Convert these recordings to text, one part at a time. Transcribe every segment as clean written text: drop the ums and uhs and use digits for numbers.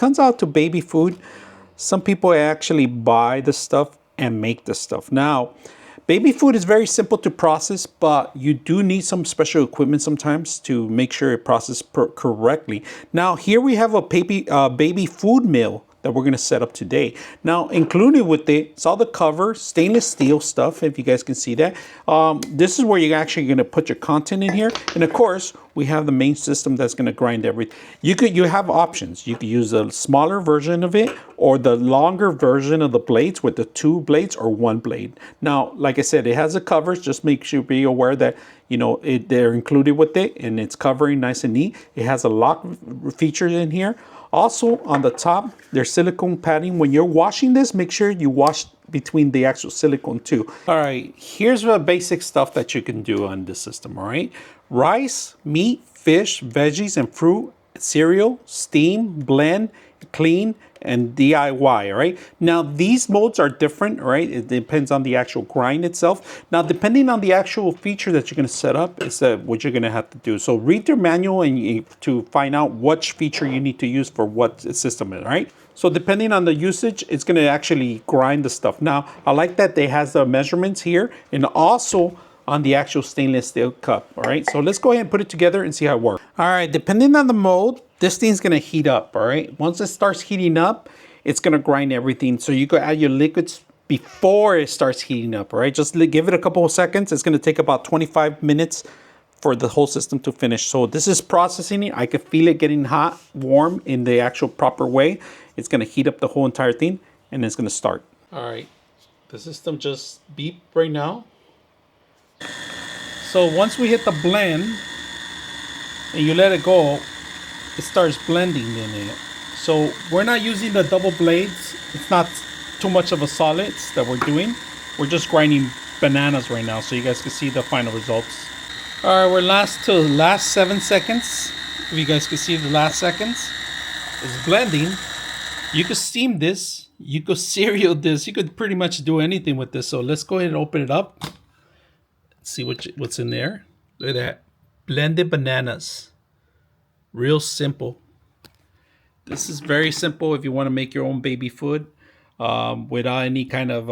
comes out to baby food, some people actually buy the stuff and make the stuff. Now, baby food is very simple to process, but you do need some special equipment sometimes to make sure it processes correctly. Now, here we have a baby food mill that we're going to set up today. Now, included with it, it's all the cover, stainless steel stuff, if you guys can see that. This is where you're actually going to put your content in here. And of course, we have the main system that's going to grind everything. You have options. You could use a smaller version of it or the longer version of the blades with the 2 blades or 1 blade. Now, like I said, it has the covers. Just make sure be aware that, you know, they're included with it and it's covering nice and neat. It has a lock feature in here. Also, on the top, there's silicone padding. When you're washing this, make sure you wash between the actual silicone too. All right, here's the basic stuff that you can do on this system, all right? Rice, meat, fish, veggies, and fruit, cereal, steam, blend, clean, and DIY, all right? Now, these modes are different, right? It depends on the actual grind itself. Now, depending on the actual feature that you're gonna set up is what you're gonna have to do. So read your manual and to find out which feature you need to use for what system is, all right? So depending on the usage, it's gonna actually grind the stuff. Now, I like that they has the measurements here and also on the actual stainless steel cup, all right? So let's go ahead and put it together and see how it works. All right, depending on the mode, this thing's gonna heat up, all right? Once it starts heating up, it's gonna grind everything. So you can add your liquids before it starts heating up, all right? Just give it a couple of seconds. It's gonna take about 25 minutes for the whole system to finish. So this is processing it. I can feel it getting hot, warm in the actual proper way. It's gonna heat up the whole entire thing and it's gonna start. All right, the system just beeped right now. So once we hit the blend and you let it go, it starts blending in it. So we're not using the double blades. It's not too much of a solids that we're doing. We're just grinding bananas right now so you guys can see the final results. All right, we're last 7 seconds. If you guys can see the last seconds, it's blending. You could steam this, you could cereal this, you could pretty much do anything with this. So let's go ahead and open it up. See what's in there. Look at that. Blended bananas. Real simple. This is very simple if you want to make your own baby food without any kind of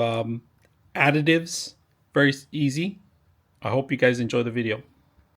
additives. Very easy. I hope you guys enjoy the video.